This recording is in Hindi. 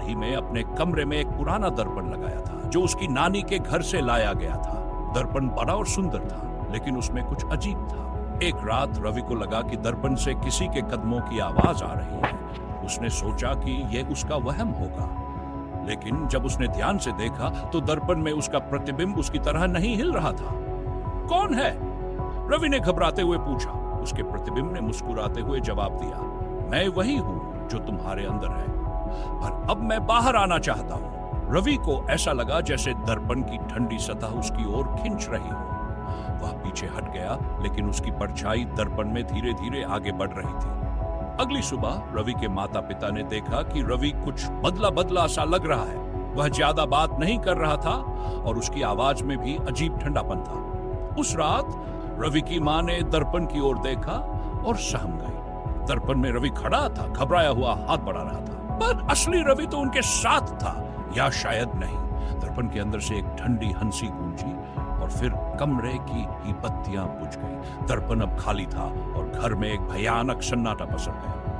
ही में अपने कमरे में एक पुराना दर्पण लगाया था जो उसकी नानी के घर से लाया गया था। दर्पण बड़ा और सुंदर था, लेकिन उसमें कुछ अजीब था। एक रात रवि को लगा कि दर्पण से किसी के कदमों की आवाज आ रही है। उसने सोचा कि यह उसका वहम होगा, लेकिन जब उसने ध्यान से देखा तो दर्पण में उसका प्रतिबिंब उसकी तरह नहीं हिल रहा था। कौन है? रवि ने घबराते हुए पूछा। उसके प्रतिबिंब ने मुस्कुराते हुए जवाब दिया, मैं वही हूं जो तुम्हारे अंदर है, पर अब मैं बाहर आना चाहता हूं। रवि को ऐसा लगा जैसे दर्पण की ठंडी सतह उसकी ओर खींच रही हो। वह पीछे हट गया, लेकिन उसकी परछाई दर्पण में धीरे धीरे आगे बढ़ रही थी। अगली सुबह रवि के माता पिता ने देखा कि रवि कुछ बदला बदला सा लग रहा है। वह ज्यादा बात नहीं कर रहा था और उसकी आवाज में भी अजीब ठंडापन था। उस रात रवि की मां ने दर्पण की ओर देखा और सहम गई। दर्पण में रवि खड़ा था, घबराया हुआ हाथ बढ़ा रहा था, पर असली रवि तो उनके साथ था, या शायद नहीं। दर्पण के अंदर से एक ठंडी हंसी गूंजी और फिर कमरे की ही बत्तियां बुझ गई। दर्पण अब खाली था और घर में एक भयानक सन्नाटा पसर गया।